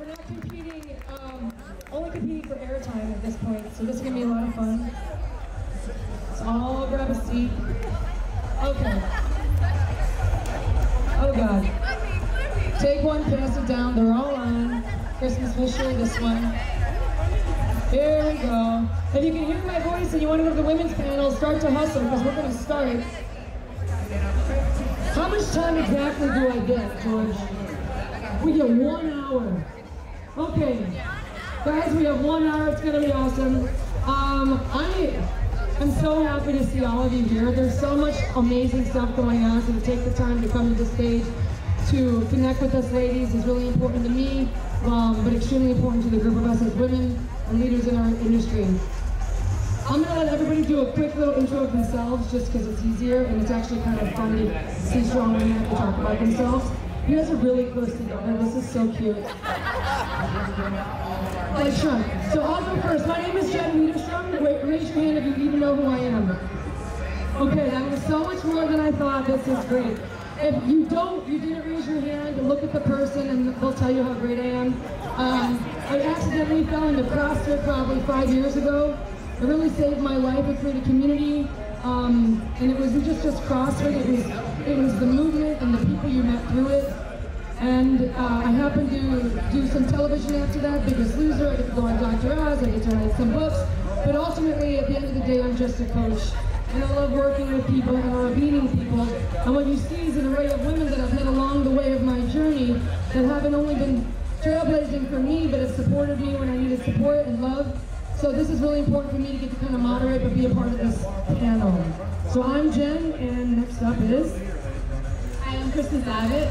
we're not competing, only competing for airtime at this point, so this is going to be a lot of fun. So all grab a seat. Okay. Oh God. Take one, pass it down, they're all on. Christmas officially, this one. Here we go. If you can hear my voice and you want to go to the women's panel, start to hustle, because we're going to start. How much time exactly do I get, George? We get 1 hour. Okay. Guys, we have 1 hour. It's going to be awesome. I'm so happy to see all of you here. There's so much amazing stuff going on, so to take the time to come to the stage to connect with us ladies is really important to me, but extremely important to the group of us as women and leaders in our industry. I'm going to let everybody do a quick little intro of themselves just because it's easier and it's actually kind of fun to see strong women have to talk about themselves. You guys are really close together. This is so cute. Like Sean. So I'll go first. My name is Jen Widerstrom. Raise your hand if you even know who I am. Okay, that was so much more than I thought. This is great. If you didn't raise your hand, look at the person and they'll tell you how great I am. I accidentally fell into CrossFit probably 5 years ago. It really saved my life. It created community. And it wasn't just CrossFit, it was the movement and the people you met through it. And I happened to do some television after that, Biggest Loser, I get to go on Dr. Oz, I get to write some books, but ultimately at the end of the day I'm just a coach. And I love working with people and I love meeting people. And what you see is an array of women that I've met along the way of my journey that haven't only been trailblazing for me, but have supported me when I needed support and love. So this is really important for me to get to kind of moderate but be a part of this panel. So I'm Jen, and next up is... Hi, I'm Abbott.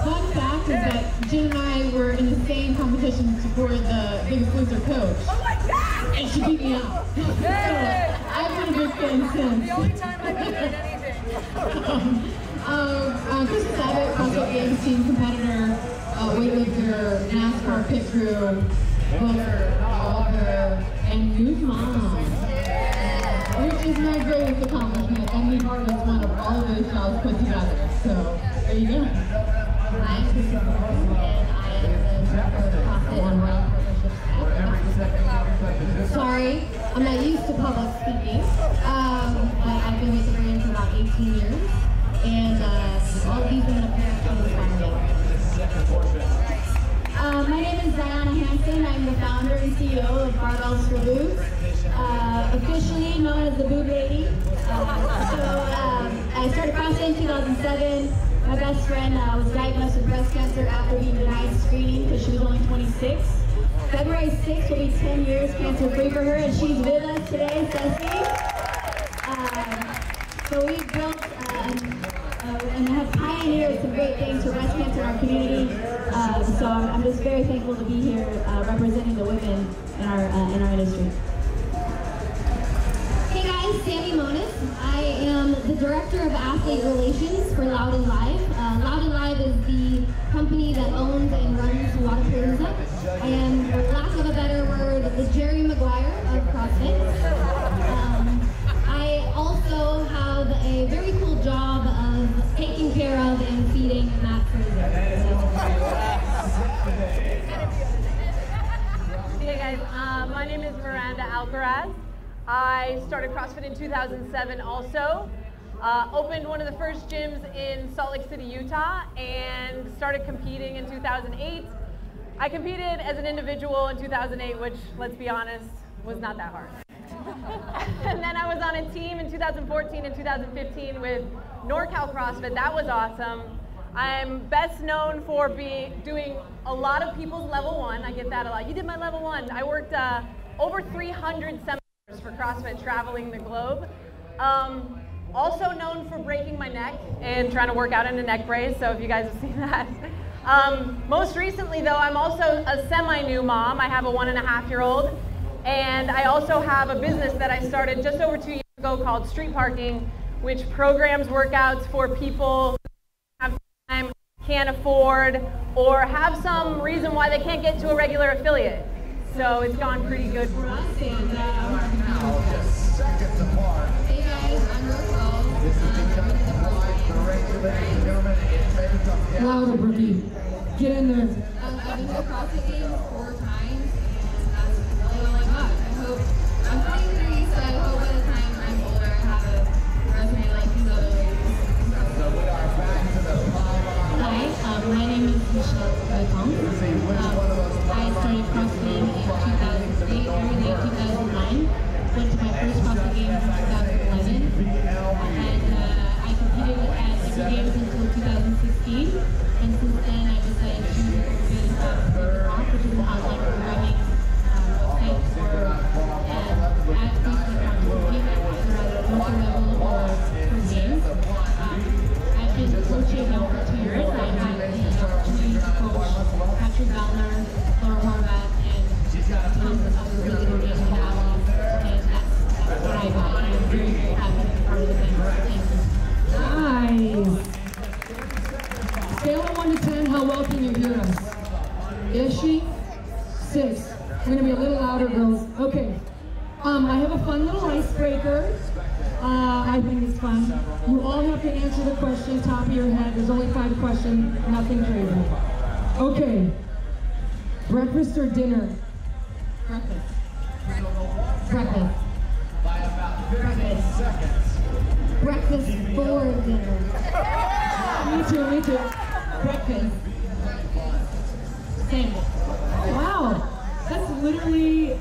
Fun fact is that Jen and I were in the same competition for the Biggest Loser coach. Oh my God! And she beat me out. So I've been a big fan since. The only time I've ever done anything. Abbott, CrossFit Games team competitor, weightlifter, NASCAR pit crew, booker, author, and new mom. Which is my greatest accomplishment, and we part as one of all of those jobs put together. So, there you go. I'm Kristen and I am the director of CrossFit and Royal Partnerships. Sorry, I'm not used to public speaking, but I've been with the brand for about 18 years, and all of these women up here have inspired me. My name is Zionna Hanson. I'm the founder and CEO of Barbells for Boobs, officially known as the Boob Lady. I started CrossFit in 2007. My best friend was diagnosed with breast cancer after being denied screening because she was only 26. February 6th will be 10 years cancer-free for her, and she's with us today, Ceci. So we've built and have pioneered some great things for breast cancer in our community. So I'm just very thankful to be here representing the women in our industry. Hey guys, Sammy Moniz. I am the Director of Athlete Relations for Loud and Live. Loud and Live is the company that owns and runs Wodapalooza. I am, for lack of a better word, the Jerry Maguire of CrossFit. I also have a very cool job of taking care of and feeding Matt Fraser. Hey guys, my name is Miranda Alcaraz. I started CrossFit in 2007 also. Opened one of the first gyms in Salt Lake City, Utah, and started competing in 2008. I competed as an individual in 2008, which, let's be honest, was not that hard. And then I was on a team in 2014 and 2015 with NorCal CrossFit. That was awesome. I'm best known for doing a lot of people's level 1. I get that a lot. You did my level 1. I worked over 300 seminars for CrossFit traveling the globe. Also known for breaking my neck and trying to work out in a neck brace, so if you guys have seen that. Most recently though, I'm also a semi-new mom. I have a 1.5-year-old, and I also have a business that I started just over 2 years ago called Street Parking, which programs workouts for people who have time, can't afford, or have some reason why they can't get to a regular affiliate. So it's gone pretty good for us. And hey guys, I'm Brooke Wells. Louder, Brookie. Get in there. I've been to the CrossFit Games 4 times, and that's really all I got. I hope, I'm 23, so I hope by the time I'm older I have a resume like these other ladies. Hi, my name is Michelle Becon. I started CrossFit in 2008, early 2009. Went to my first CrossFit Games in 2011. And I competed at every Games until 2016. And since then, I decided to open off, which is an online programming website for athletes that want to compete either at a local level or for games. I've been coaching now for 2 years. I had the opportunity to coach Patrick Ballmer, Laura Horvath, and tons of other really amazing athletes. And that's what I got. And I'm very, very happy to be part of the family. Thank you. Nice. Scale of 1 to 10, how well can you hear us? Is she? 6. We're gonna be a little louder, girls. Okay. I have a fun little icebreaker. I think it's fun. You all have to answer the question top of your head. There's only 5 questions, nothing crazy. Okay. Breakfast or dinner? Breakfast. Breakfast. Breakfast. Breakfast for dinner. Me too, me too. Breakfast. Same. Wow. That's literally,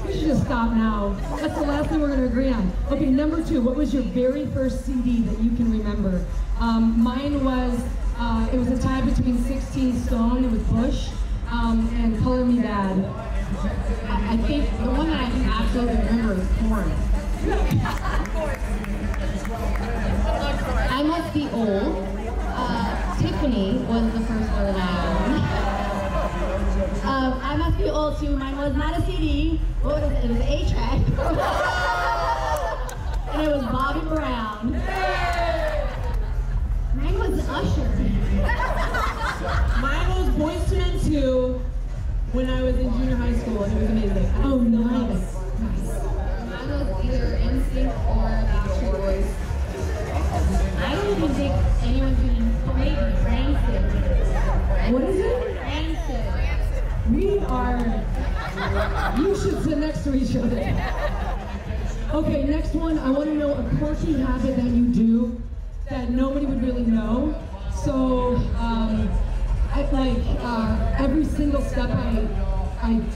we should just stop now. That's the last thing we're going to agree on. Okay, number 2, what was your very first CD that you can remember? Mine was, it was a tie between 16 Stone, it was Bush, and Color Me Bad. I think the one that I can absolutely remember is Corn. I must be old. Tiffany was the first one that I owned. I must be old too. Mine was not a CD. What was it? It was an 8-track. And it was Bobby Brown. Mine was Usher. Mine was Boyz II Men 2 when I was in junior high school, and it was amazing. Oh, nice. Mine was either NSYNC or Backstreet Boys. I don't even think anyone's gonna maybe Rancid. What is it? Rancid. We are, you should sit next to each other. Okay, next one, I want to know a quirky habit that you do that nobody would really know. So, every single step I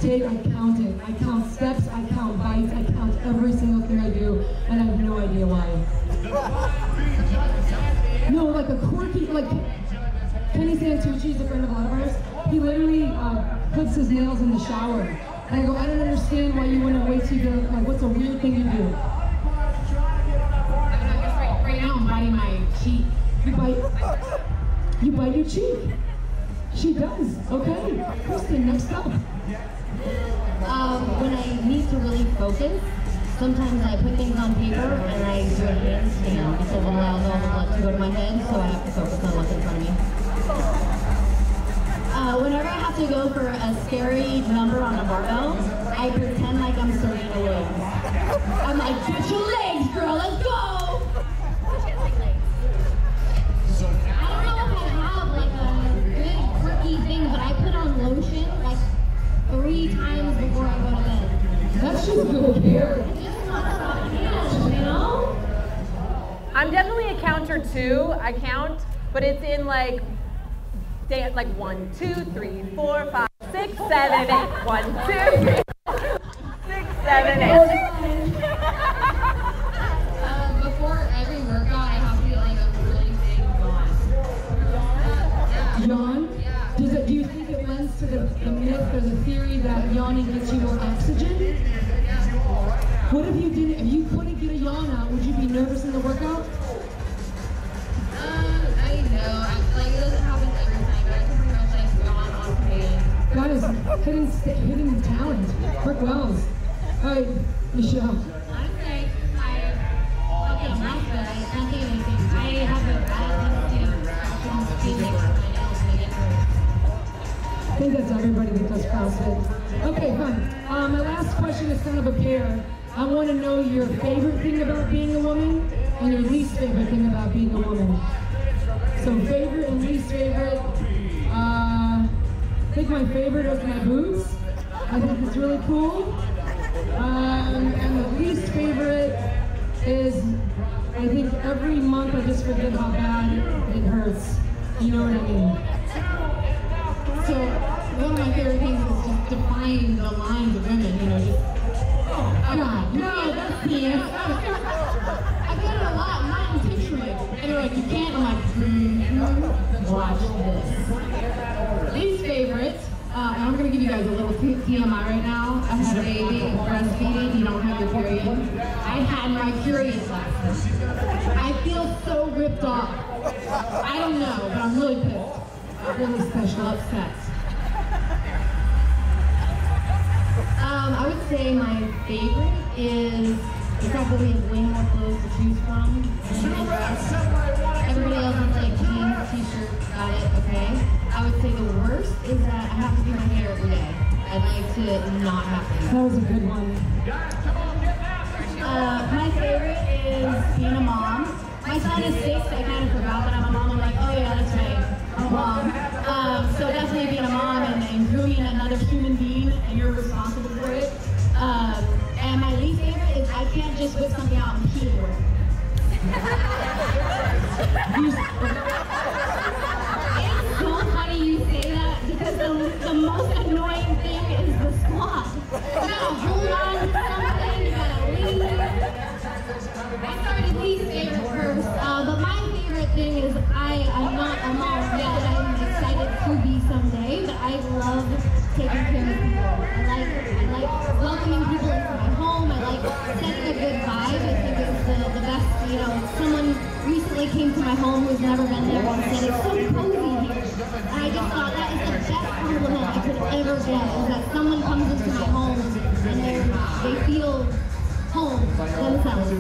take, I count it. I count steps, I count bites, I count every single thing I do, and I have no idea why. No, like a quirky, like Kenny Santucci's a friend of a lot of ours. He literally puts his nails in the shower. And I go, I don't understand why you wouldn't wait till you go, like, what's a weird thing you do? Right now I'm biting my cheek. You bite your cheek. She does. Okay. Kristen, next up. When I need to really focus, sometimes I put things on paper and I do a handstand because it allows all the blood to go to my head, so I have to focus on what's in front of me. Whenever I have to go for a scary number on a barbell, I pretend like I'm Serena Williams. I'm like, get your legs, girl, let's go! I don't know if I have like a good quirky thing, but I put on lotion like 3 times before I go to bed. That's just good hair. You know? I'm definitely a counter too. I count, but it's in like 1, 2, 3, 4, 5, 6, 7, 8. 1, 2, 3, 4, 6, 7, 8. Before every workout, I have to get like a really big yawn. Yawn? Yeah. Do you think it lends to the myth or the theory that yawning gets you more oxygen? What if you didn't, if you couldn't get a yawn out, would you be nervous in the workout? I know. It doesn't happen every time, but I can pretty much like yawn on command. Guys, hidden talent. Brooke Wells. All right, Michelle. Honestly, okay, not good. I can't think of anything. I have a bad tendency of feeling my nails when I get hurt. I think that's everybody that does CrossFit. Okay, fine. My last question is kind of a pair. I want to know your favorite thing about being a woman and your least favorite thing about being a woman. So favorite and least favorite. think my favorite is my boots. I think it's really cool. And the least favorite is, I think every month I just forget how bad it hurts. You know what I mean? So one of my favorite things is just defying the lines of women, you know, just, oh God, no, that's penis. I get it a lot, I'm not in picturing it. And they're like, you can't, I'm like, watch this. Least favorite, and I'm gonna give you guys a little TMI right now. I had a baby, breastfeeding, you don't have your period. I had my period last night. I feel so ripped off. I don't know, but I'm really pissed. Really special, upset. I would say my favorite is probably way more clothes to choose from. Everybody else wants like jeans, t-shirts, got it, okay? I would say the worst is that I have to do my hair every day. I'd like to not have to. That was a good one. My favorite is being a mom. My son is 6, I kind of forgot that I'm a mom. I'm like, oh yeah, that's right. I'm a mom. So definitely being a mom and grooming another human being, and you're responsible for it. And my least favorite is I can't just whip something out and pee for it. It's so funny you say that because the most annoying thing is the squat. You gotta hold on to something, you gotta lean. I started least favorite first, but my favorite thing is I'm not a mom yet. I'm excited to be someday, but I love taking care of people. I like welcoming people into my home. I like setting a good vibe. I think it's the best, you know, someone recently came to my home who's never been there and said it's so cozy here. And I just thought that is the best compliment I could ever get, is that someone comes into my home and they feel home themselves.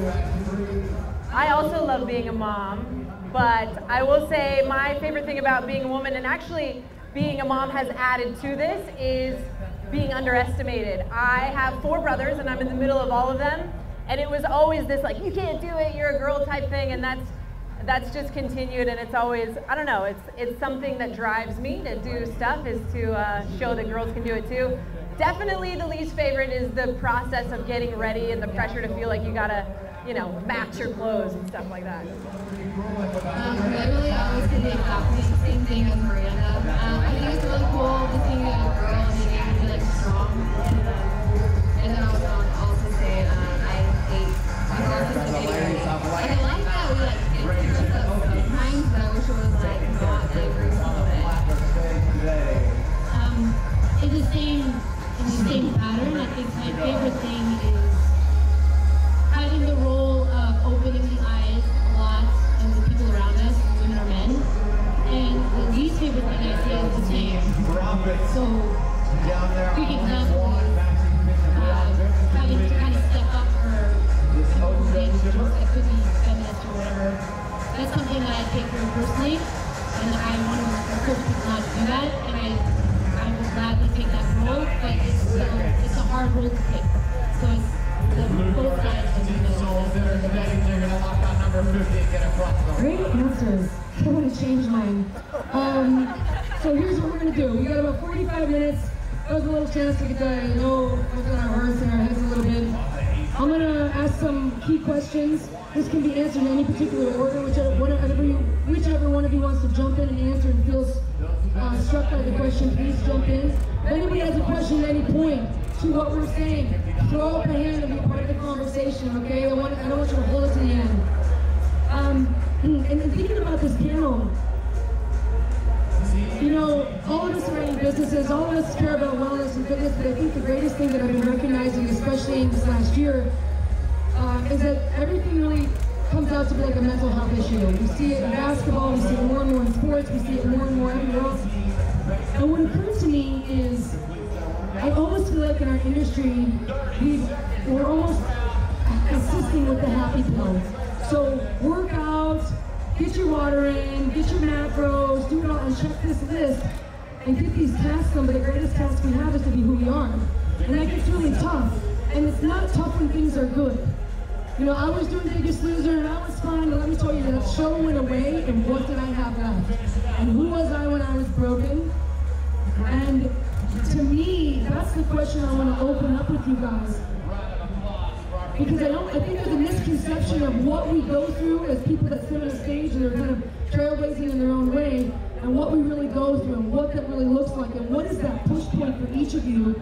I also love being a mom, but I will say my favorite thing about being a woman, and actually being a mom has added to this, is being underestimated. I have 4 brothers and I'm in the middle of all of them, and it was always this like, you can't do it, you're a girl type thing, and that's just continued, and it's always, I don't know, it's something that drives me to do stuff, is to show that girls can do it too. Definitely the least favorite is the process of getting ready and the pressure to feel like you gotta, you know, match your clothes and stuff like that. Literally, I always say the exact same thing as Miranda. I think it's really cool just being a girl and being able to be like strong. And then I would also say I hate I like that we like get dressed up sometimes, but I wish it was like not every single day. In the same pattern, I think my favorite thing is having the role of opening the eyes a lot of the people around us, women or men. And the least favorite thing I say is the same. So, big example is having to kind of step up for things that could be feminist or whatever. That's something that I take very personally, and I want to encourage people not to do that. And I will gladly take that role, but it's a hard role to take. So it's both sides of Great answers. I want to change mine. So here's what we're going to do. We got about 45 minutes. That was a little chance to get to know what's in our hearts and our heads a little bit. I'm going to ask some key questions. This can be answered in any particular order, whichever one of you wants to jump in and answer and feels struck by the question, please jump in. If anybody has a question at any point to what we're saying, throw up a hand and be part of the conversation, okay? I don't want you to hold it to the end. And thinking about this panel, you know, all of us are running businesses, all of us care about wellness and fitness, but I think the greatest thing that I've been recognizing, especially in this last year, is that everything really comes out to be like a mental health issue. We see it in basketball, we see it more and more in sports, we see it more and more everywhere else. And what occurs to me is, I almost feel like in our industry, we're almost assisting with the happy pill. So work out, get your water in, get your macros, do it all, and check this list, and get these tasks done. But the greatest task we have is to be who we are. And that gets really tough. And it's not tough when things are good. You know, I was doing Biggest Loser and I was fine, but let me tell you, that show went away, and what did I have left? And who was I when I was broken? And question I want to open up with you guys. Because I think there's a misconception of what we go through as people that sit on a stage and are kind of trailblazing in their own way, and what we really go through, and what that really looks like, and what is that push point for each of you.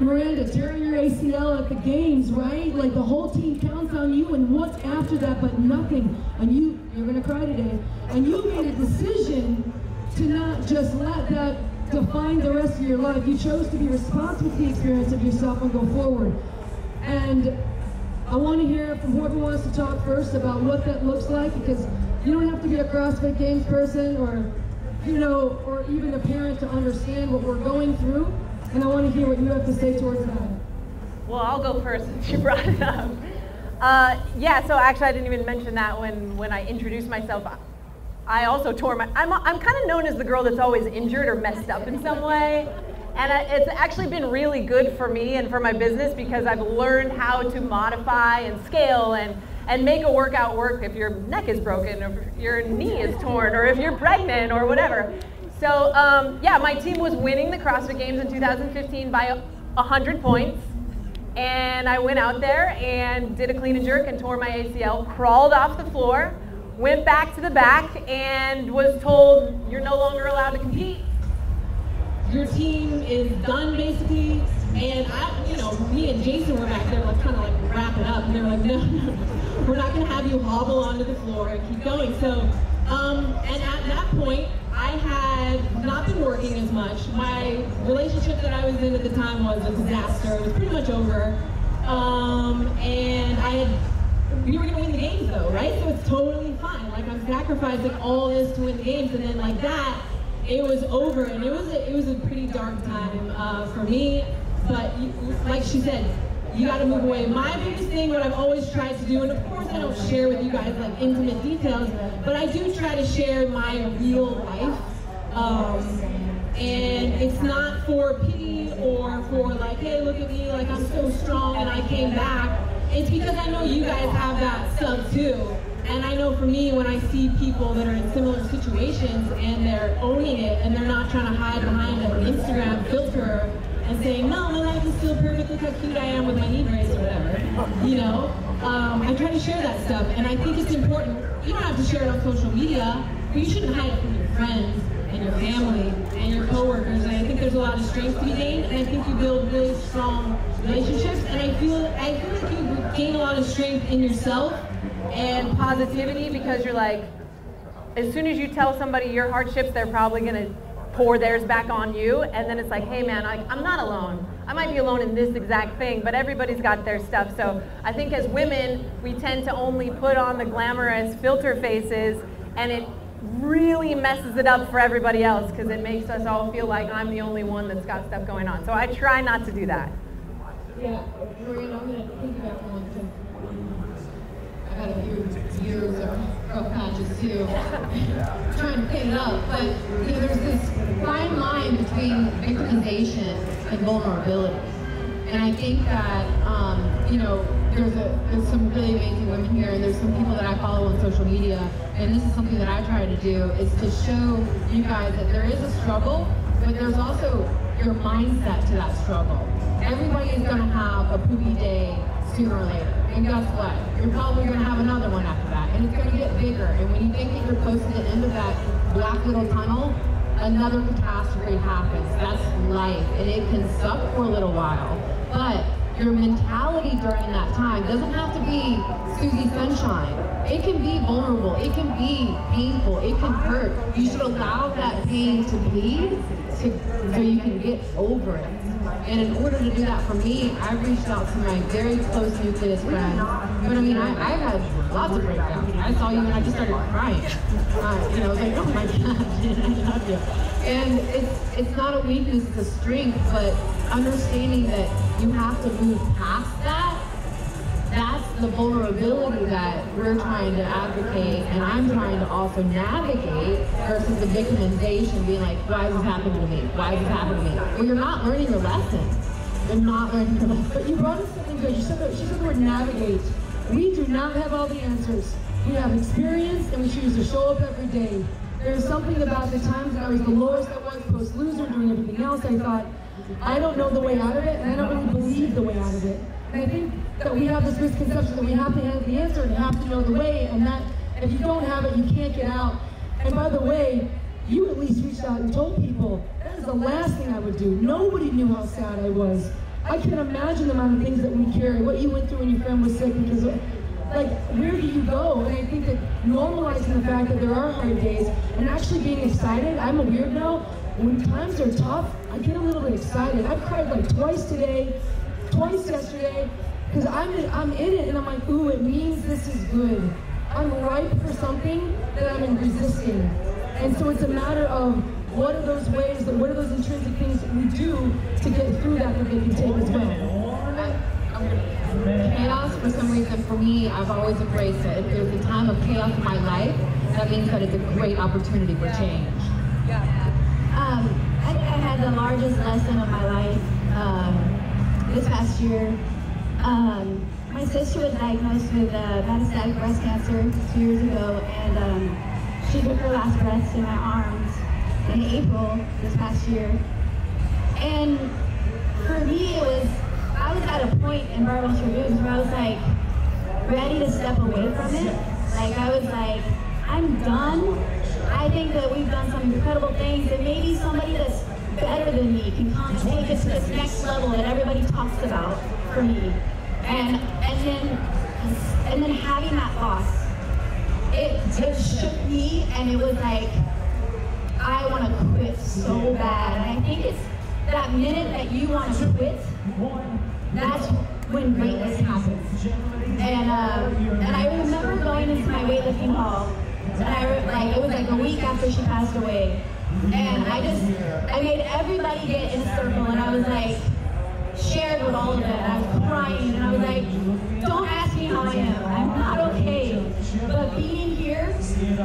Miranda, tearing your ACL at the games, right? Like the whole team counts on you, and what's after that but nothing. And you're gonna cry today. And you made a decision to not just let that define the rest of your life. You chose to be responsible for the experience of yourself and go forward. And I want to hear from whoever wants to talk first about what that looks like, because you don't have to be a CrossFit Games person or, you know, or even a parent to understand what we're going through. And I want to hear what you have to say towards that. Well, I'll go first since you brought it up. Yeah, so actually I didn't even mention that when I introduced myself. I also tore my, I'm kind of known as the girl that's always injured or messed up in some way. And it's actually been really good for me and for my business because I've learned how to modify and scale and make a workout work if your neck is broken or if your knee is torn or if you're pregnant or whatever. So yeah, my team was winning the CrossFit Games in 2015 by 100 points. And I went out there and did a clean and jerk and tore my ACL, crawled off the floor, went back to the back and was told, you're no longer allowed to compete. Your team is done basically, and me and Jason were back there like kind of like wrap it up, and they were like, no, we're not going to have you hobble onto the floor and keep going. So, and at that point, I had not been working as much. My relationship that I was in at the time was a disaster. It was pretty much over, and we were going to win the games though, right? So it's totally fine. Like I'm sacrificing all this to win the games, and then like that, it was over, and it was a pretty dark time for me. But like she said, you got to move away. My biggest thing, what I've always tried to do, and of course I don't share with you guys like intimate details, but I do try to share my real life. And it's not for pity or for like, hey, look at me, like I'm so strong and I came back. It's because I know you guys have that stuff too. And I know for me, when I see people that are in similar situations and they're owning it and they're not trying to hide behind an Instagram filter and saying, no, my life is still perfect, look how cute I am with my knee brace or whatever, you know? I try to share that stuff, and I think it's important. You don't have to share it on social media, but you shouldn't hide it from your friends and your family and your coworkers. And I think there's a lot of strength to be gained, and I think you build really strong relationships, and I feel like you gain a lot of strength in yourself and positivity, because you're like, as soon as you tell somebody your hardships, they're probably going to pour theirs back on you, and then it's like, hey man, I'm not alone. I might be alone in this exact thing, but everybody's got their stuff. So I think as women, we tend to only put on the glamorous filter faces, and it really messes it up for everybody else because it makes us all feel like I'm the only one that's got stuff going on. So I try not to do that. Yeah, Miranda, I'm going to think about one thing. I got a few years of rough patches too, trying to clean it up. But you know, there's this fine line between victimization and vulnerability, and I think that you know, there's some really amazing women here, and there's some people that I follow on social media, and this is something that I try to do, is to show you guys that there is a struggle, but there's also your mindset to that struggle. Everybody is going to have a poopy day sooner or later. And guess what? You're probably going to have another one after that. And it's going to get bigger. And when you think that you're close to the end of that black little tunnel, another catastrophe happens. That's life. And it can suck for a little while. But your mentality during that time doesn't have to be Susie Sunshine. It can be vulnerable. It can be painful. It can hurt. You should allow that pain to bleed so you can get over it. And in order to do that for me, I reached out to my very close nucleus friends. But I mean, I've had lots of breakdowns. I saw you and I just started crying. You know, I was like, oh my God, I love you. And it's not a weakness, it's a strength, but understanding that you have to move past that, that's the vulnerability that we're trying to advocate, and I'm trying to also navigate, versus the victimization, being like, why is this happening to me? Why is this happening to me? Well, you're not learning your lesson. You're not learning your lesson. But you brought up something good. She said the word navigate. We do not have all the answers. We have experience, and we choose to show up every day. There's something about the times that I was the lowest I was post-loser, doing everything else. I thought, I don't know the way out of it, and I don't really believe the way out of it. And I think that we have this misconception that we have to have the answer and have to know the way, and that if you don't have it, you can't get out. And by the way, you at least reached out and told people. That is the last thing I would do. Nobody knew how sad I was. I can't imagine the amount of things that we carry, what you went through when your friend was sick, because like, where do you go? And I think that normalizing the fact that there are hard days and actually being excited. I'm a weirdo. When times are tough, I get a little bit excited. I've cried like twice today, twice yesterday, because I'm in it and I'm like, ooh, it means this is good. I'm ripe for something that I'm resisting. And so it's a matter of what are those ways, what are those intrinsic things that we do to get through that they can take as well. Chaos, for some reason, for me, I've always embraced it. If there's a time of chaos in my life, that means that it's a great opportunity for change. I think I had the largest lesson of my life this past year. My sister was diagnosed with metastatic breast cancer 2 years ago, and she took her last breaths in my arms in April this past year. And for me, I was at a point in Barbell Tributes where I was like ready to step away from it. Like I was like, I'm done. I think that we've done some incredible things, and maybe somebody that's better than me can come and take it to this next level that everybody talks about for me. And then having that loss, it shook me, and it was like, I want to quit so bad. And I think it's that minute that you want to quit, that's when greatness happens. And I remember going into my weightlifting hall, and it was like a week after she passed away, and I made everybody get in a circle, and I was like, shared with all of it, and I was crying, and I was like, don't ask me how I am, I'm not okay, but being here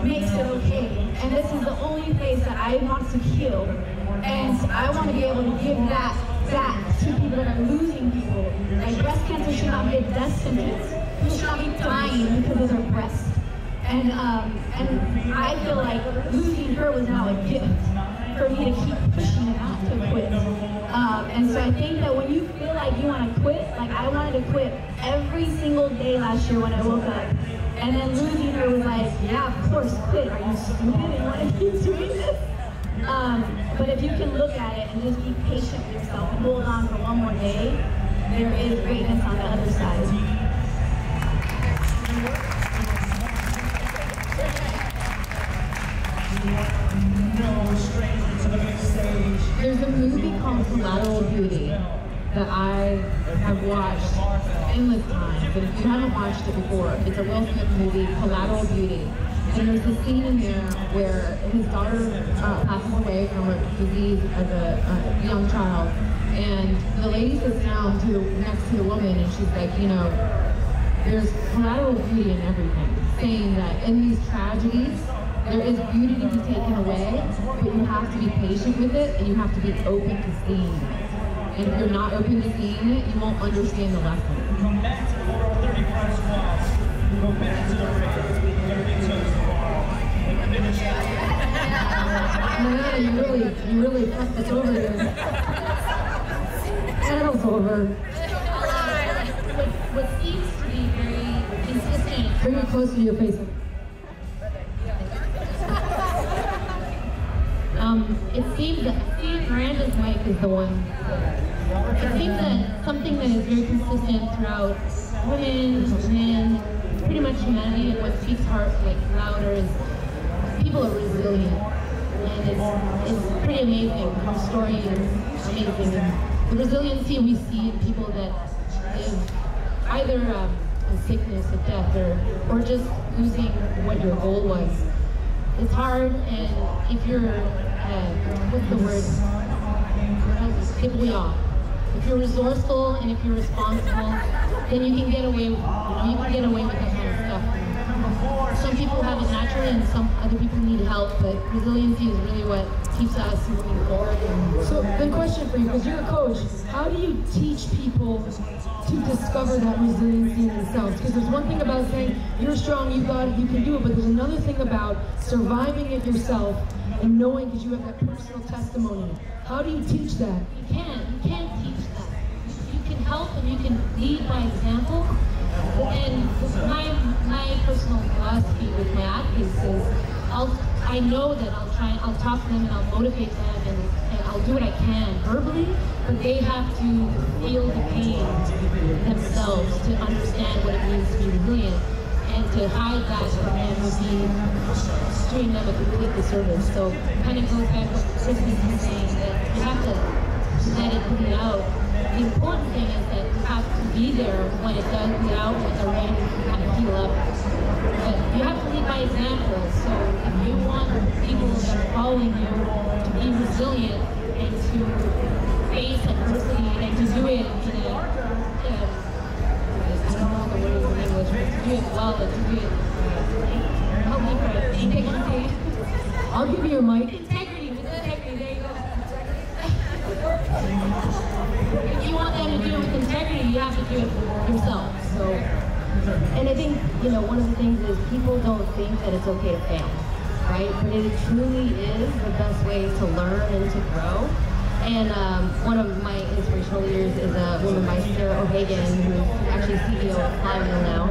makes it okay, and this is the only place that I want to heal, and I want to be able to give that back to people that are losing people. Like, breast cancer should not be a death sentence. People should not be dying because of their breast. And I feel like losing her was now a gift for me to keep pushing not to quit. And so I think that when you feel like you want to quit, like I wanted to quit every single day last year when I woke up. And then losing her was like, yeah, of course, quit. Are you stupid and want to keep doing this? But if you can look at it and just be patient with yourself and hold on for one more day, there is greatness on the other side. There's a movie called Collateral Beauty that I have watched endless times, but if you haven't watched it before, it's a Will Smith movie, Collateral Beauty. And there's a scene in there where his daughter passes away from a disease as a young child, and the lady sits down next to the woman, and she's like, you know, there's collateral beauty in everything, saying that in these tragedies, there is beauty to be taken away, but you have to be patient with it, and you have to be open to seeing it. And if you're not open to seeing it, you won't understand the lesson. Come back to the 35 squats. Go back to the ring. Miranda, you really fucked us over here. Battle's over. What seems to be very consistent. Bring it closer to your face. It seems that Miranda's mic is the one. It seems that something that is very consistent throughout women, men, pretty much humanity, and what speaks heart like louder is people are resilient. And it's pretty amazing. Her story is amazing. And the resiliency we see in people that live either a sickness, a death, or just losing what your goal was. It's hard, and if you're, what's the word? If you're resourceful and if you're responsible, then you can get away with, that kind of stuff. Some people have it naturally, and some other people need help, but resiliency is really what keeps us moving forward. So, the question for you, because you're a coach, how do you teach people to discover that resiliency in themselves? Because there's one thing about saying, you're strong, you got it, you can do it, but there's another thing about surviving it yourself and knowing, because you have that personal testimony. How do you teach that? You can't teach that. You can help and you can lead by example. And my personal philosophy with my athletes is I know that I'll talk to them and I'll motivate them and I'll do what I can verbally, but they have to feel the pain themselves to understand what it means to be resilient. And to hide that from them would be doing them a complete disservice. So it kind of goes back to what Chris was saying, that you have to let it bleed out. The important thing is that you have to be there when it does bleed out, when they're ready to kind of heal up. But you have to lead by example. So if you want people that are following you to be resilient and to face adversity and to do it in a I don't know the words in English, but to do it well, but to do it help me for integrity. I'll give you a mic. Integrity, with integrity, there you go. If you want them to do it with integrity, you have to do it yourself. So, and I think, one of the things is people don't think that it's okay to fail, right? But it truly is the best way to learn and to grow. And one of my inspirational leaders is a woman by Sarah O'Hagan, who's actually CEO of Flywheel now.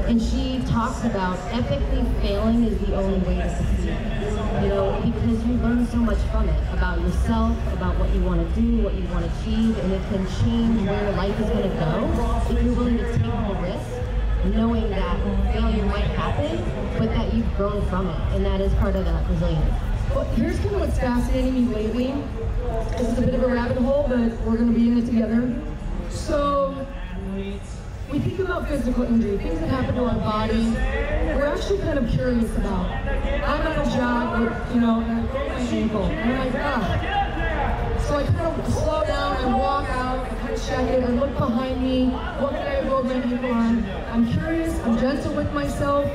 And she talks about ethically failing is the only way to succeed. Because you learn so much from it, about yourself, about what you want to do, what you want to achieve, and it can change where life is going to go if you're willing to take the risk, knowing that failure might happen, but that you've grown from it, and that is part of that resilience. Well, here's kind of what's fascinating me lately. This is a bit of a rabbit hole, but we're going to be in it together. So, we think about physical injury, things that happen to our body, we're actually kind of curious about. I'm on a jog with, and I broke my ankle, and I'm like, So I kind of slow down, I walk out, I kind of check it, I look behind me, what can I roll my ankle on? I'm curious, I'm gentle with myself.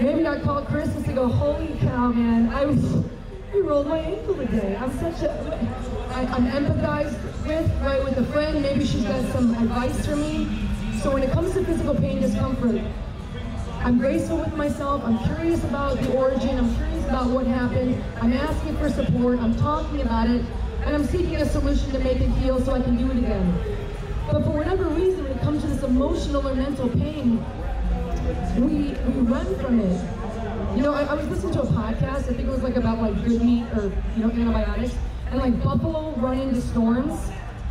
Maybe I call Chris and go, holy cow, man, I rolled my ankle today. I'm empathized with a friend. Maybe she's got some advice for me. So when it comes to physical pain, discomfort, I'm graceful with myself. I'm curious about the origin. I'm curious about what happened. I'm asking for support. I'm talking about it. And I'm seeking a solution to make it heal so I can do it again. But for whatever reason, when it comes to this emotional or mental pain, we run from it. I was listening to a podcast, I think it was about good meat or, antibiotics, and buffalo run into storms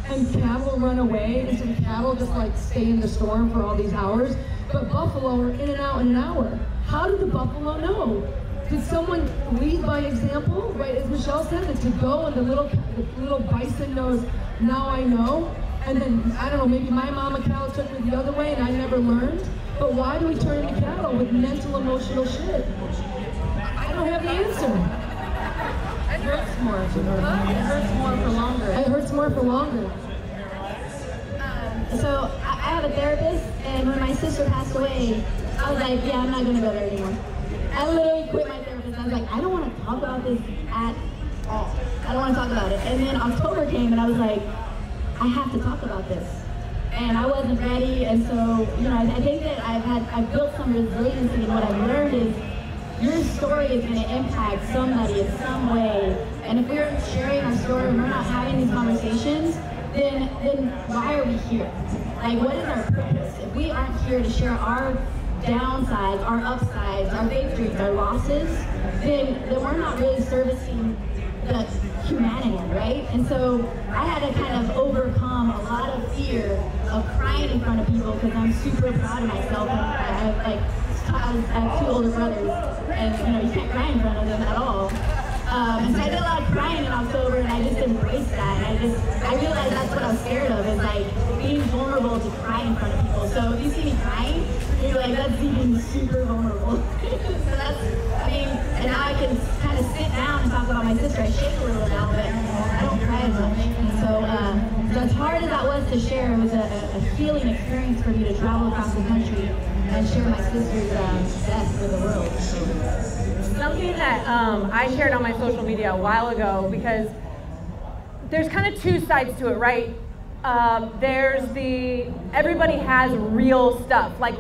and cattle run away, and some cattle just stay in the storm for all these hours, but buffalo are in and out in an hour. How did the buffalo know? Did someone lead by example, right? As Michelle said, that to go and the little bison knows, now I know, and then, I don't know, maybe my mama cow took me the other way and I never learned. But why do we turn to cattle with mental, emotional shit? I don't have the answer. It hurts more. It hurts more for longer. It hurts more for longer. So I have a therapist, and when my sister passed away, I was like, yeah, I'm not going to go there anymore. I literally quit my therapist. I was like, I don't want to talk about this at all. I don't want to talk about it. And then October came, and I was like, I have to talk about this. And I wasn't ready, and so, I think that I've built some resiliency, and what I've learned is your story is going to impact somebody in some way. And if we're sharing our story and we're not having these conversations, then why are we here? What is our purpose? If we aren't here to share our downsides, our upsides, our victories, our losses, then we're not really servicing the humanity, right? And so I had to kind of overcome a lot of fear of crying in front of people because I'm super proud of myself, and I have 2 older brothers, and you can't cry in front of them at all. And so I did a lot of crying in October, and I just embraced that. And I realized that's what I was scared of, is being vulnerable to cry in front of people. So if you see me crying, you're like, that's being super vulnerable. So and now I can kind of sit down and talk about my sister. I shake a little now, but I don't cry as much. And so as hard as that was to share, it was a healing experience for me to travel across the country and share my sister's death with the world. Something that I shared on my social media a while ago, because there's kind of 2 sides to it, right? There's everybody has real stuff, like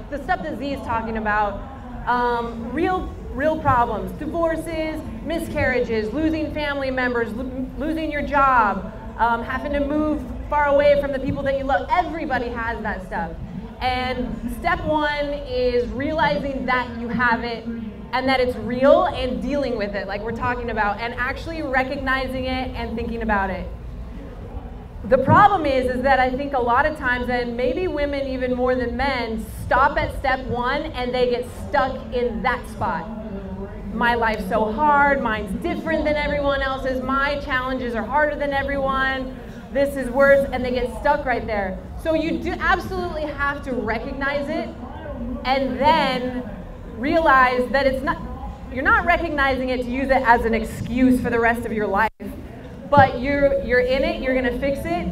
the stuff that Z is talking about, real real problems, divorces, miscarriages, losing family members, losing your job, having to move far away from the people that you love. Everybody has that stuff. And step one is realizing that you have it and that it's real and dealing with it, like we're talking about, and actually recognizing it and thinking about it. The problem is that I think a lot of times, and maybe women even more than men, stop at step one and they get stuck in that spot. My life's so hard, mine's different than everyone else's, my challenges are harder than everyone, this is worse, and they get stuck right there. So you do absolutely have to recognize it and then realize that it's not, you're not recognizing it to use it as an excuse for the rest of your life, but you're in it, you're gonna fix it,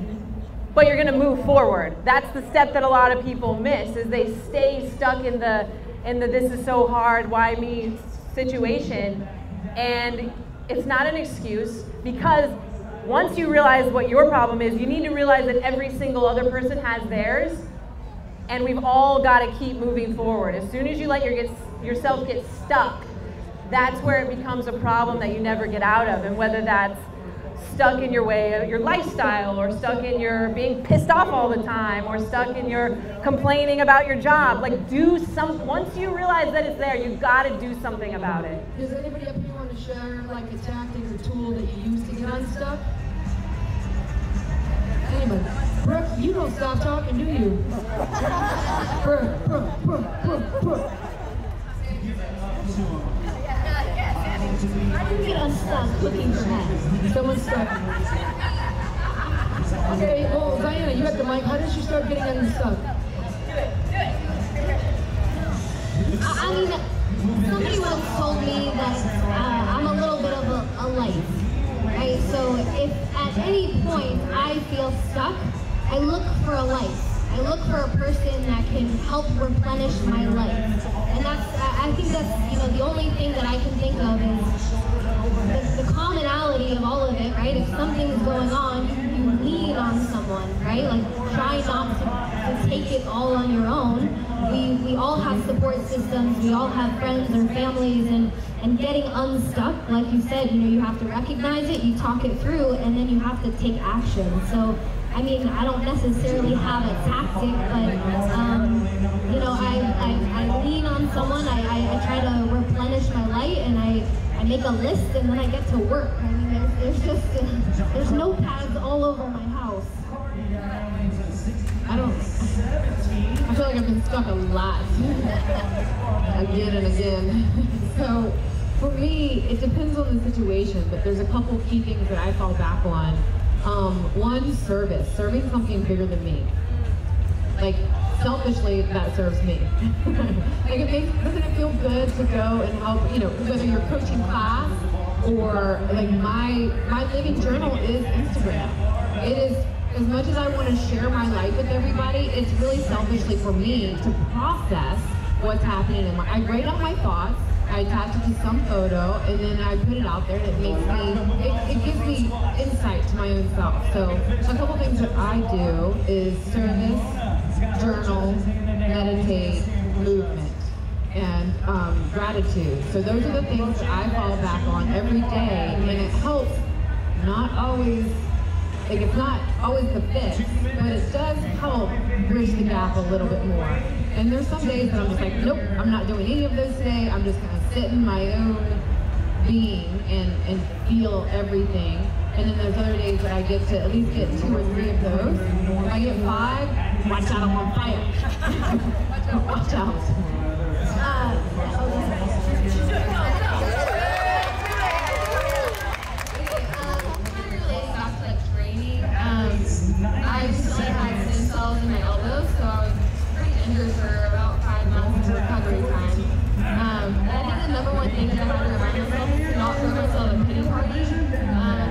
but you're gonna move forward. That's the step that a lot of people miss, is they stay stuck in the this is so hard, why me situation, and it's not an excuse, because once you realize what your problem is, you need to realize that every single other person has theirs, and we've all got to keep moving forward. As soon as you let yourself get stuck, that's where it becomes a problem that you never get out of, and whether that's stuck in your way, your lifestyle, or stuck in your being pissed off all the time, or stuck in your complaining about your job. Like, once you realize that it's there, you've got to do something about it. Does anybody up here want to share like a tactic or tool that you use to get unstuck? Anybody? Brooke, you don't stop talking, do you? Brooke. How do you get unstuck looking for that? Someone's stuck. Okay, well, Zionna, you got the mic. How did you start getting unstuck? I mean, somebody once told me that I'm a little bit of a light, right? So if at any point I feel stuck, I look for a light. I look for a person that can help replenish my life. And I think that's, the only thing that I can think of is the commonality of all of it, right? If something's going on, you lean on someone, right? Like, try not to take it all on your own. We all have support systems, we all have friends or families, and getting unstuck, like you said, you have to recognize it, you talk it through, and then you have to take action. So, I mean, I don't necessarily have a tactic, but, I lean on someone, I try to replenish my light, and I make a list, and then I get to work. I mean, there's notepads all over my house. I feel like I've been stuck a lot, again and again. So, for me, it depends on the situation, but there's a couple key things that I fall back on. One, serving something bigger than me. Like, selfishly, that serves me. Like, doesn't it feel good to go and help, whether you're coaching class or, like, my living journal is Instagram. It is, as much as I want to share my life with everybody, it's really selfishly for me to process what's happening in I write out my thoughts, I attach it to some photo, and then I put it out there, and it gives me insight to my own self. So a couple things that I do is service, journal, meditate, movement, and gratitude. So those are the things that I fall back on every day, and it helps. Not always, like, it's not always the fix, but it does help bridge the gap a little bit more. And there's some days that I'm just like, nope, I'm not doing any of those today. I'm just gonna sit in my own being and feel everything. And then there's other days that I get to at least get 2 or 3 of those. If I get 5, watch out, I'm on fire. Watch out. I recently had stem cells in my elbows, so I was pretty injured for about 5 months of recovery time. And I think the number one thing that I have to remind myself is to not throw myself a pity party. I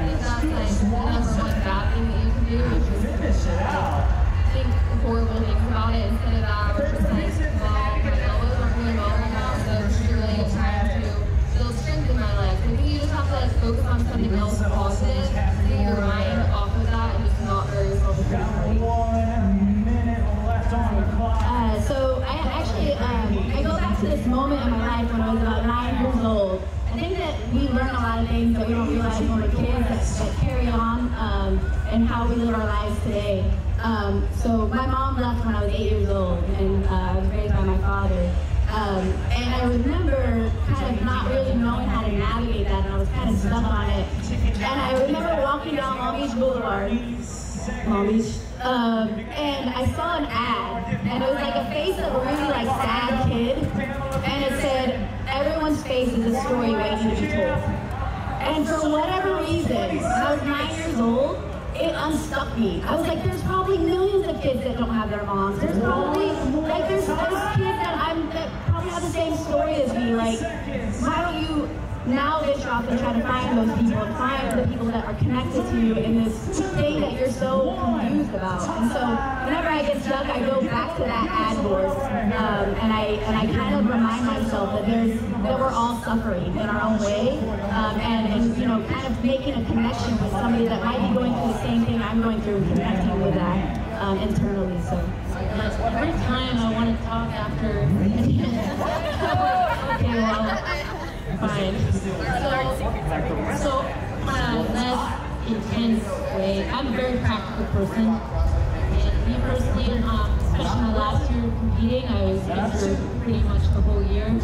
think that's like the number one bad thing that you can do, which is think horrible things about it. Instead of that, I was just like, well, my elbows aren't really well right now, so surely I'm trying to build strength in my legs. I think you just have to like focus on something else positive, get your mind off of that, and just not throw yourself a pity party. So I actually, I go back to this moment in my life when I was about 9 years old. we learn a lot of things that we don't realize when we're kids that carry on and how we live our lives today. So my mom left when I was 8 years old, and I was raised by my father. And I remember kind of not really knowing how to navigate that, and I was kind of stuck on it. And I remember walking down Long Beach Boulevard, and I saw an ad, and it was like a face of a really like sad kid, and it said, "Everyone's face is a story waiting to be told." And for whatever reason, when I was 9 years old, it unstuck me. I was like, there's probably millions of kids that don't have their moms. There's probably, like, there's kids that probably have the same story as me. Like, why don't you now venture off and try to find those people and find the people that are connected to you in this thing that you're so confused about? And so whenever I get stuck, I go back to that ad board, and I kind of remind myself that we're all suffering in our own way, and you know, kind of making a connection with somebody that might be going through the same thing I'm going through, and connecting with that internally. So every time I want to talk after. Okay, well. Fine. So less intense way. I'm a very practical person. And me personally, especially my last year of competing, I was injured pretty much the whole year. And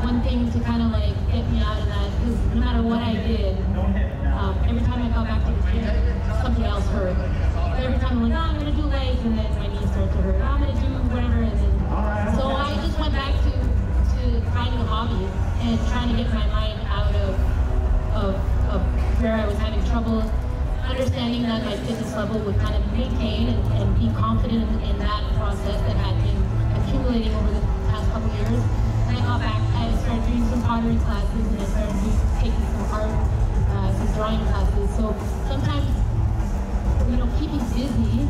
one thing to kind of like get me out of that is no matter what I did, every time I got back to the gym, something else hurt. So every time I'm like, oh, I'm going to do legs, and then my knees start to hurt. Oh, I'm going to do whatever. And then, so I just went back to finding a hobby and trying to get my mind out of where I was having trouble, understanding that my fitness level would kind of maintain and be confident in that process that had been accumulating over the past couple years. And I got back, I started doing some pottery classes, and I started taking some art, some drawing classes. So sometimes, you know, keeping busy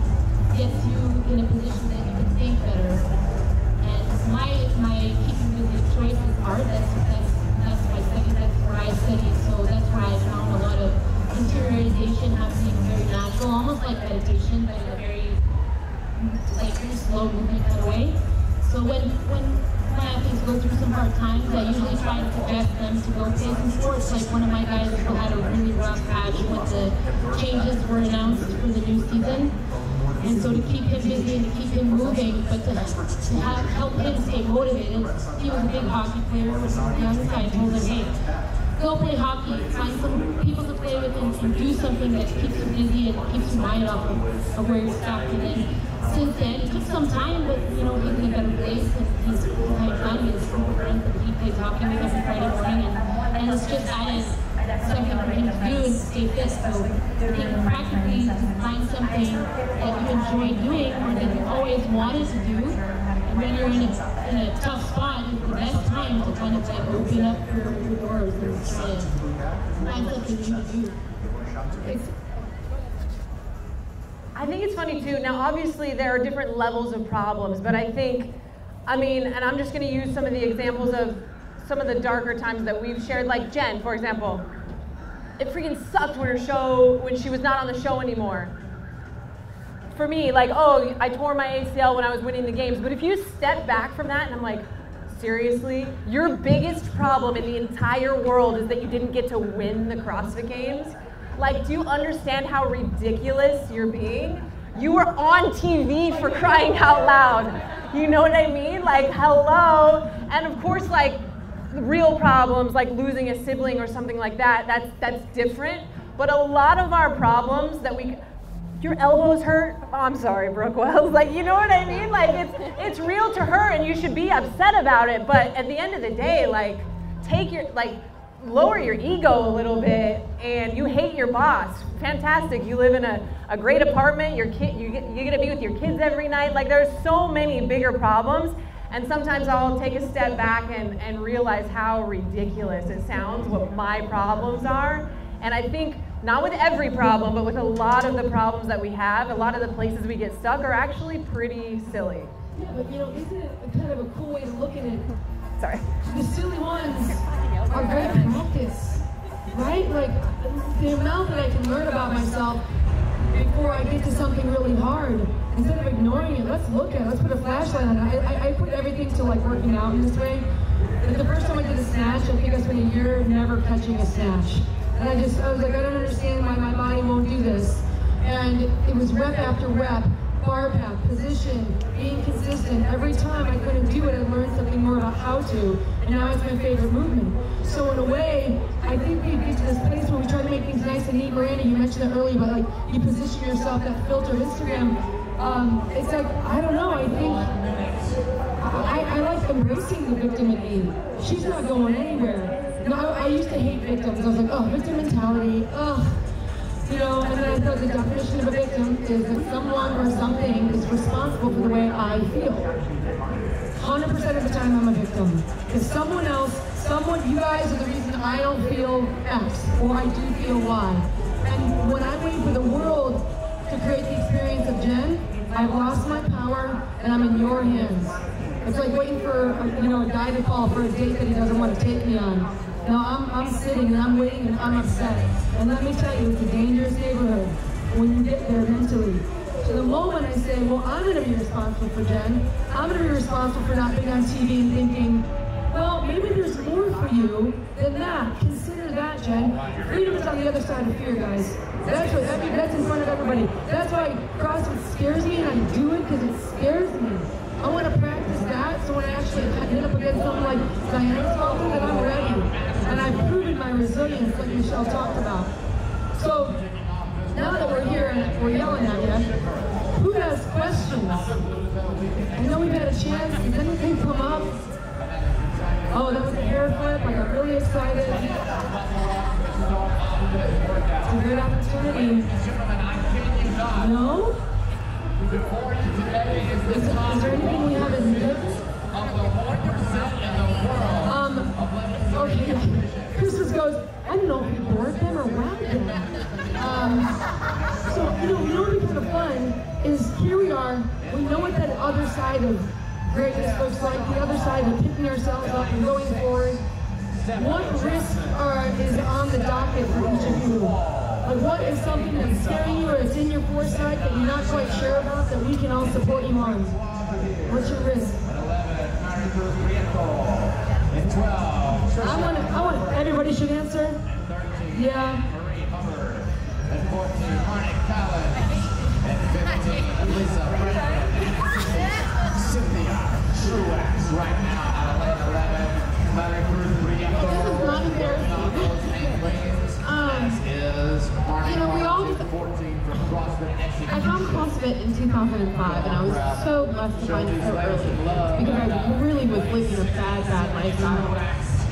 gets you in a position that you can think better. And my keeping busy choice is art. That's my study. That's where I study. So that's where I found a lot of interiorization happening very natural, almost like meditation, but in a very slow movement kind of way. So when my athletes go through some hard times, I usually try to suggest them to go play some sports. Like one of my guys who had a really rough patch when the changes were announced for the new season. And so to keep him busy and to keep him moving, but to help him stay motivated. He was a big hockey player when he was young, so I told him, hey, go play hockey, find some people to play with, and do something that keeps you busy and keeps your mind off of where you're stuck. And then since then, it took some time, but you know, he's in a better place, and he's done his friends that he plays hockey with every Friday morning, and it's just added something for him to do and stay fit. So you can practically find something that you enjoy doing or that you always wanted to do, and when you're in a tough spot, it's the best time to kind of like open up your doors and find something new to do. I think it's funny too. Now, obviously, there are different levels of problems, but I think, and I'm just going to use some of the examples of some of the darker times that we've shared. Like Jen, for example, it freaking sucked when she was not on the show anymore. For me, like, oh, I tore my ACL when I was winning the games. But if you step back from that, and I'm like, seriously, your biggest problem in the entire world is that you didn't get to win the CrossFit Games. Like, do you understand how ridiculous you're being? You were on TV, for crying out loud. You know what I mean? Like, hello. And of course, like, real problems like losing a sibling or something like that, that's different. But a lot of our problems that your elbows hurt? Oh, I'm sorry, Brooke Wells. Like, you know what I mean? Like, it's real to her, and you should be upset about it. But at the end of the day, like, lower your ego a little bit. And you hate your boss. Fantastic. You live in a great apartment. You get to be with your kids every night. Like, there's so many bigger problems. And sometimes I'll take a step back and realize how ridiculous it sounds, what my problems are. And I think, not with every problem, but with a lot of the problems that we have, a lot of the places we get stuck are actually pretty silly. Yeah, but you know, isn't it kind of a cool way to look at it? Sorry. The silly ones are great practice, right? Like, the amount that I can learn about myself before I get to something really hard. Instead of ignoring it, let's look at it. Let's put a flashlight on it. I put everything to like working out in this way. But the first time I did a snatch, I think I spent a year never catching a snatch. And I was like, I don't understand why my body won't do this. And it was rep after rep, bar path, position, being consistent. Every time I couldn't do it, I learned something more about how to. And now it's my favorite movement. So in a way, I think we get to this place where we try to make things nice and neat. Miranda, you mentioned it earlier, but like you position yourself, that filter of Instagram. It's like, I don't know, I think, I like embracing the victim in me. She's not going anywhere. You know, I used to hate victims. I was like, oh, victim mentality, ugh. You know, and then I thought the definition of a victim is that someone or something is responsible for the way I feel. 100% of the time I'm a victim. Because someone else, you guys are the reason I don't feel X, or I do feel Y. And when I'm waiting for the world to create the experience of Jen, I've lost my power and I'm in your hands. It's like waiting for a guy to call for a date that he doesn't want to take me on. No, I'm sitting and I'm waiting and I'm upset. And let me tell you, it's a dangerous neighborhood when you get there mentally. So the moment I say, well, I'm going to be responsible for Jen, I'm going to be responsible for not being on TV and thinking, well, maybe there's more for you than that. Consider that, Jen. Freedom is on the other side of fear, guys. That's in front of everybody. That's why CrossFit scares me, and I do it because it scares me. I want to practice that, so when I actually hit up against something like Zionna Hanson, that I'm ready. And I've proven my resilience, like Michelle talked about. So now that we're here and we're yelling at you, who has questions? I know we've had a chance. Does anything come up? Oh, that was a hair flip. I got really excited. It's a great opportunity. No? Is there anything we haven't missed? Okay. Christmas goes, I don't know if we bored them or whacked them. So, you know what's kind of fun is here we are, we know what that other side of greatness looks like, the other side of picking ourselves up and going forward. What risk is on the docket for each of you? Like what is something that's scaring you or it's in your foresight that you're not quite sure about that we can all support you on? What's your risk? I want everybody should answer. Yeah. Right now at 11. This is not embarrassing. We all just, I found CrossFit in 2005 and I was so blessed to find it so early because I really was living a bad lifestyle.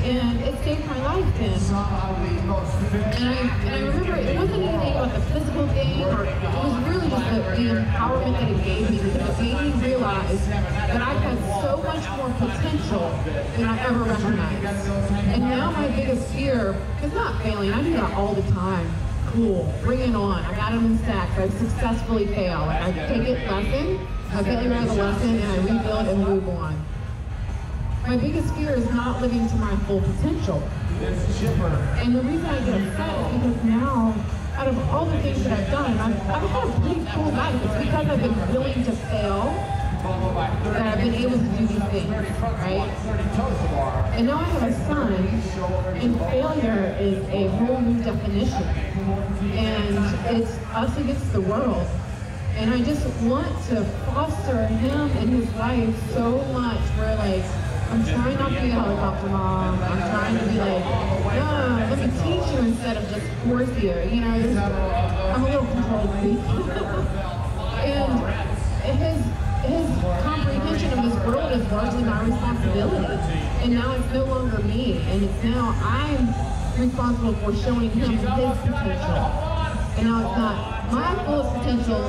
And it saved my life then. And I remember it wasn't anything about the physical gain, or it was really just the empowerment that it gave me, because it made me realize that I had so much more potential than I ever recognized. And now my biggest fear is not failing. I do that all the time. Cool, bring it on. I got them in stacks. I successfully fail. I take it lesson, I get rid of the lesson, and I rebuild and move on. My biggest fear is not living to my full potential. And the reason I get upset is because now, out of all the things that I've done, I've had a pretty cool life. It's because I've been willing to fail that I've been able to do these things, right? And now I have a son, and failure is a whole new definition. And it's us against the world. And I just want to foster him and his life so much where like, I'm trying not to be a helicopter mom. I'm trying to be like, no, let me teach you instead of just force you. You know, I'm a little control freak. And his comprehension of this world is largely my responsibility. And now it's no longer me. And it's now I'm responsible for showing him his potential. And now it's not my fullest potential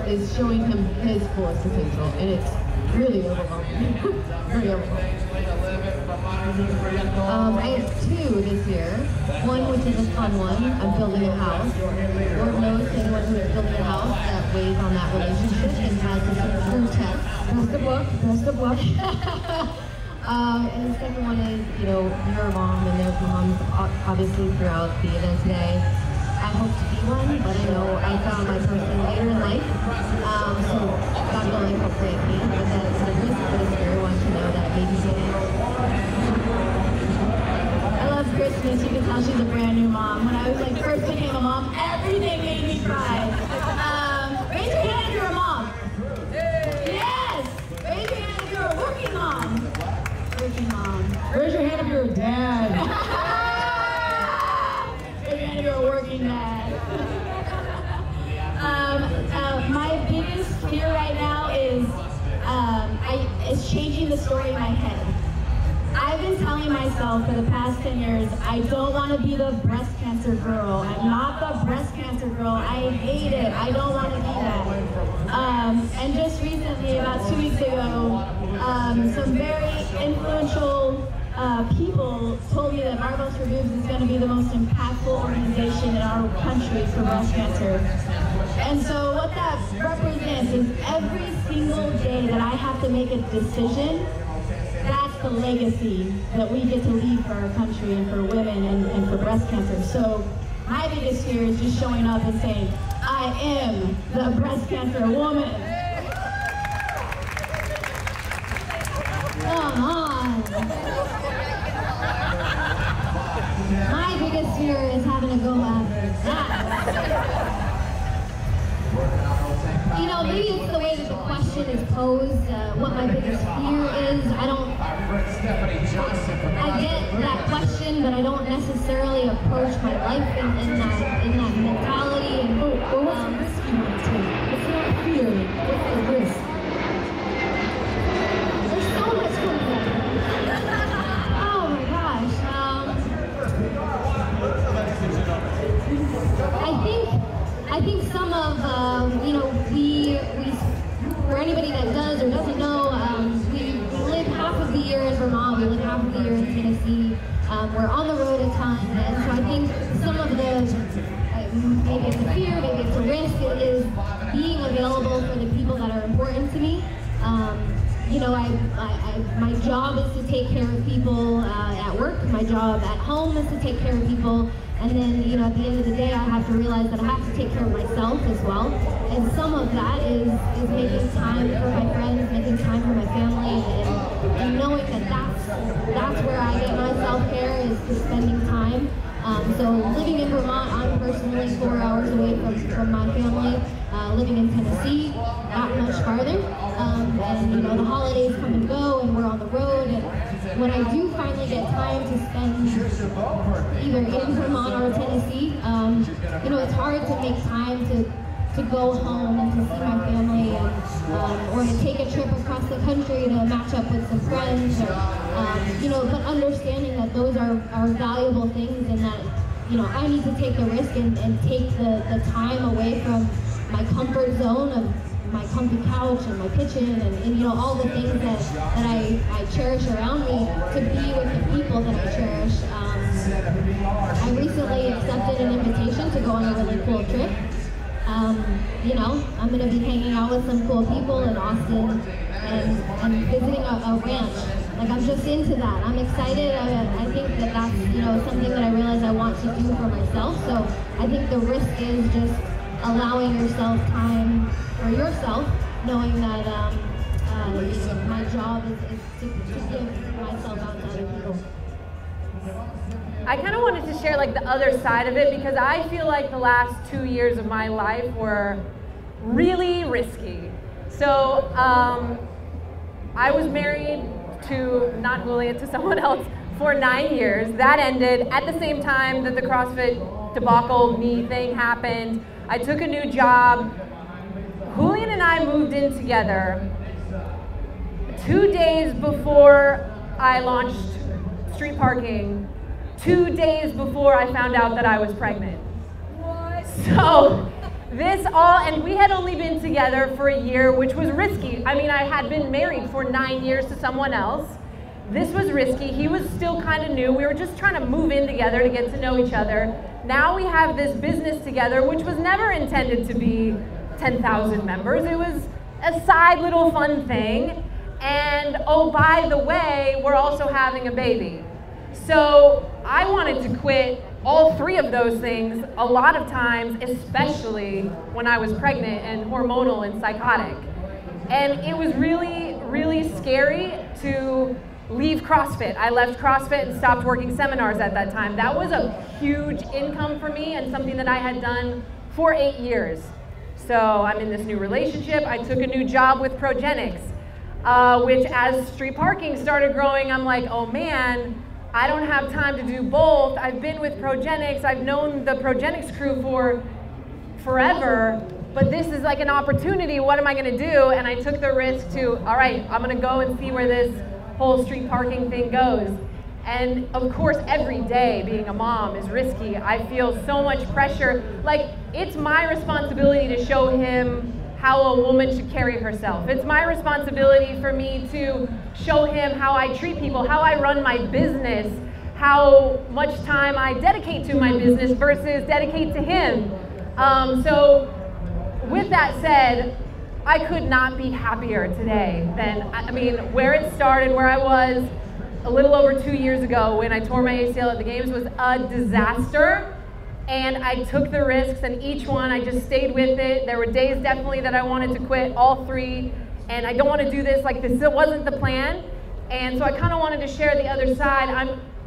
is showing him his fullest potential. And it's really overwhelming. Very overwhelming. I have 2 this year. One which is a fun one. I'm building a house. Lord knows anyone who's building a house that weighs on that relationship and has to sort of through text. Best of luck. And the second one is, your mom, and there's moms obviously throughout the event today. I hope to be one, but I know I found my person later in life. So God willing, hopefully I can. But the risk for the scary one to know that babysitting. I love Christmas. You can tell she's a brand new mom. When I was like first became a mom, everything made me cry. Raise your hand if you're a mom. Yes! Raise your hand if you're a working mom. Working mom. Raise your hand if you're a dad. Raise your hand if you're a working dad. My biggest fear right now is changing the story in my head. I've been telling myself for the past 10 years, I don't want to be the breast cancer girl. I'm not the breast cancer girl. I hate it. I don't want to be that. And just recently, about 2 weeks ago, some very influential people told me that Marbles for Boobs is going to be the most impactful organization in our country for breast cancer. And so what that represents is every single day that I have to make a decision, that's the legacy that we get to leave for our country and for women and for breast cancer. So my biggest fear is just showing up and saying, I am the breast cancer woman. Come on. My biggest fear is having to go after that. You know, maybe it's the way that the question is posed, what my biggest fear is. I get that question, but I don't necessarily approach my life in that mentality. And Well, what's the risk you want to take? It's not fear. What's the risk? there's so much going on. Oh my gosh. I think some of, you know, we for anybody that does or doesn't know, we live half of the year in Vermont, we live half of the year in Tennessee. We're on the road a ton, and so I think some of the, maybe it's a fear, maybe it's a risk, is being available for the people that are important to me. You know, my job is to take care of people at work. My job at home is to take care of people. And then, you know, at the end of the day, I have to realize that I have to take care of myself as well. And some of that is making time for my friends, making time for my family, and knowing that that's where I get my self-care is spending time. So living in Vermont, I'm personally 4 hours away from my family. Living in Tennessee, not much farther. And you know, the holidays come and go, and we're on the road. And when I do finally get time to spend either in Vermont or Tennessee, you know, it's hard to make time to go home and to see my family, and, or to take a trip across the country to match up with some friends, or, you know, but understanding that those are valuable things, and that, you know, I need to take the risk and take the time away from my comfort zone of my comfy couch and my kitchen and you know, all the things that I cherish around me, to be with the people that I cherish. I recently accepted an invitation to go on a really cool trip. You know, I'm going to be hanging out with some cool people in Austin and visiting a ranch. Like, I'm just into that. I'm excited. I think that that's, you know, something that I realize I want to do for myself. So I think the risk is just allowing yourself time for yourself, knowing that my job is to give myself out to other people. I kind of wanted to share like the other side of it, because I feel like the last 2 years of my life were really risky. So I was married to, not Julia, to someone else for 9 years. That ended at the same time that the CrossFit debacle knee thing happened. I took a new job. Julian and I moved in together 2 days before I launched street parking, 2 days before I found out that I was pregnant. What? So this all, and we had only been together for a year, which was risky. I mean, I had been married for 9 years to someone else. This was risky. He was still kind of new. We were just trying to move in together to get to know each other. Now we have this business together, which was never intended to be 10,000 members. It was a side little fun thing. And oh, by the way, we're also having a baby. So I wanted to quit all three of those things a lot of times, especially when I was pregnant and hormonal and psychotic. And it was really really scary to leave CrossFit. I left CrossFit and stopped working seminars at that time. That was a huge income for me and something that I had done for 8 years. So I'm in this new relationship. I took a new job with Progenics, which as street parking started growing, I'm like, oh man, I don't have time to do both. I've been with Progenics. I've known the Progenics crew for forever, but this is like an opportunity. What am I going to do? And I took the risk to, all right, I'm going to go and see where this whole street parking thing goes. And of course, every day being a mom is risky. I feel so much pressure. Like, it's my responsibility to show him how a woman should carry herself. It's my responsibility for me to show him how I treat people, how I run my business, how much time I dedicate to my business versus dedicate to him. So with that said, I could not be happier today than, I mean, where it started, where I was a little over 2 years ago when I tore my ACL at the games was a disaster. And I took the risks, and each one I just stayed with it. There were days definitely that I wanted to quit, all 3, and I don't want to do this, like this wasn't the plan. And so I kind of wanted to share the other side.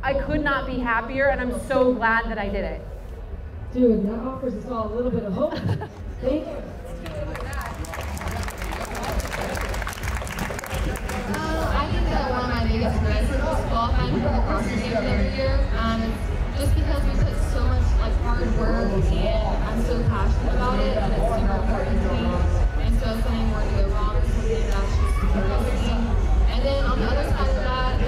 I could not be happier, and I'm so glad that I did it. Dude, that offers us all a little bit of hope. Thank you. I think that one of my biggest regrets is just qualifying for the CrossFit Games every year. Just because we put so much hard work, and I'm so passionate about it, and it's super important to me. And so if something were to go wrong, it's something that's just risky. And then on the other side of that,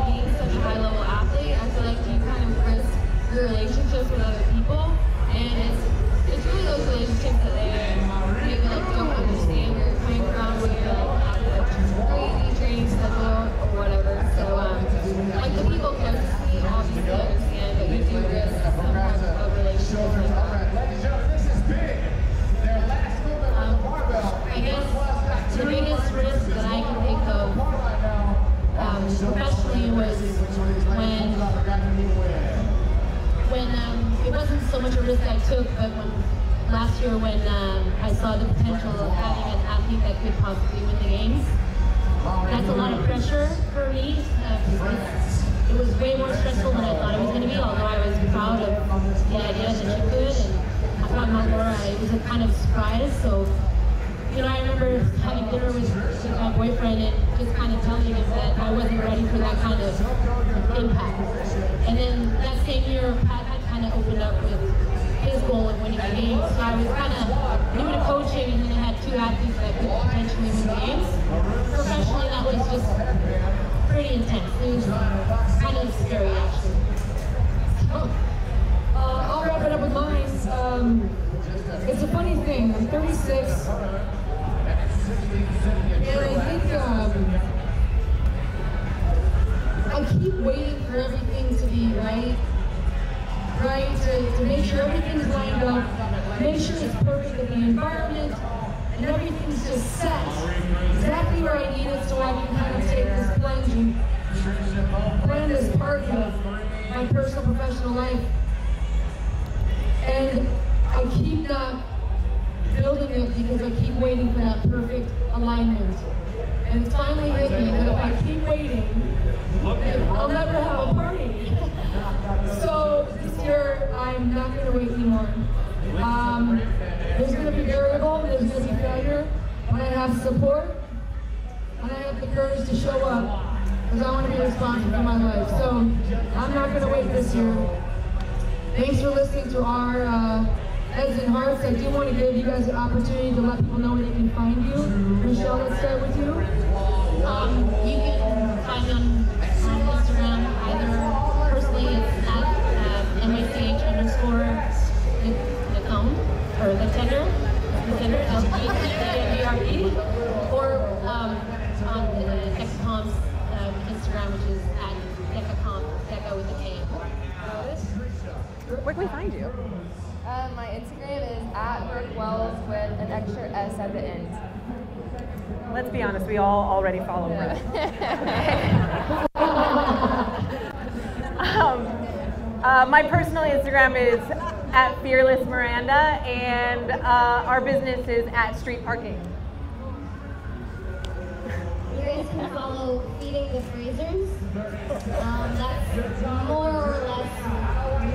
being such a high-level athlete, I feel like you kind of risk your relationships with other people, and it's really those relationships that they maybe don't understand where you're coming from, when you're have a crazy training schedule or whatever. So the people close to me obviously understand, but you do risk sometimes a relationship like that. I guess the biggest risk that I can think of professionally was when it wasn't so much a risk I took, but last year when I saw the potential of having an athlete that could possibly win the games. That's a lot of pressure for me. It was way more stressful than I thought it was going to be, although I was proud of the idea that she could, and I thought not more. It was a kind of surprise. So, I remember having dinner with my boyfriend and just kind of telling him that I wasn't ready for that kind of impact. And then that same year, Pat had kind of opened up with his goal of winning the games. So I was kind of new to coaching, and then I had 2 athletes that could potentially win the games. Professionally, that was just pretty intense. It was kind of scary, actually. I'll wrap it up with mine. It's a funny thing. I'm 36, and I think I keep waiting for everything to be right, to make sure everything's lined up, make sure it's perfect in the environment, and everything's just set exactly where I need it, so I can kind of take this plunge and plan this part of my personal professional life. And I keep not building it because I keep waiting for that perfect alignment. And it's finally hit me that if I keep waiting, I'll never have a party. So this year, I'm not going to wait anymore. There's going to be variable, there's going to be failure, but I have support, and I have the courage to show up, because I want to be responsible for my life. So I'm not going to wait this year. Thanks for listening to our Heads and Hearts. I do want to give you guys an opportunity to let people know where they can find you. Michelle, let's start with you. You can find me on Instagram, either personally it's at Letendre, L-E-T-E-N-D-R-E, or on Decacom's Instagram, which is at Decacom, Deca with an A. Where can we find you? My Instagram is at Brooke Wells with an extra S at the end. Let's be honest, we all already follow Brooke. My personal Instagram is at Fearless Miranda, and our business is at Street Parking. Yeah, Instagrams can follow Feeding the Freezers. That's more or less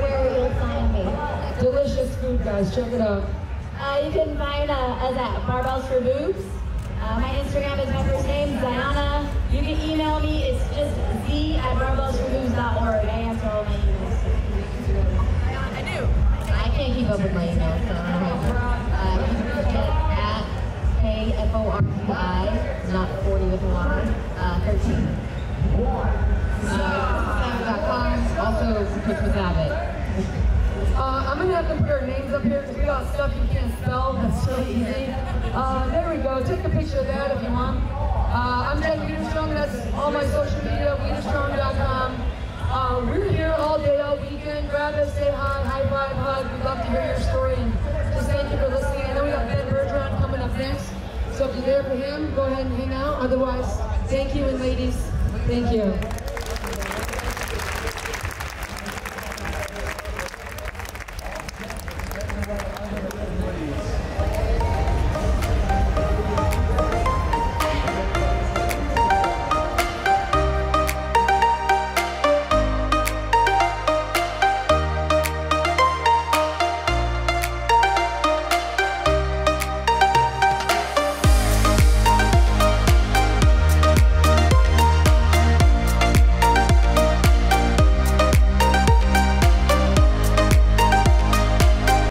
where you'll find me. Delicious food, guys. Check it out. You can find us at Barbells for Boobs. My Instagram is my first name, Zionna. You can email me. It's just z@barbellsforboobs.org. I answer all my emails. I do. I can't keep up with my emails, so I don't know. You can reach it at KFORDI, not 40 with a Y, 13. Christmasabbott.com, also Christmas Abbott. I'm going to have to put our names up here because we got stuff you can't spell. That's so easy. There we go. Take a picture of that if you want. I'm Jen Widerstrom. That's all my social media, Widerstrom.com. We're here all day, all weekend. Grab us, say hi, high five, hug. We'd love to hear your story and just thank you for listening. I know we got Ben Bergeron coming up next. So if you're there for him, go ahead and hang out. Otherwise, thank you, and ladies, thank you.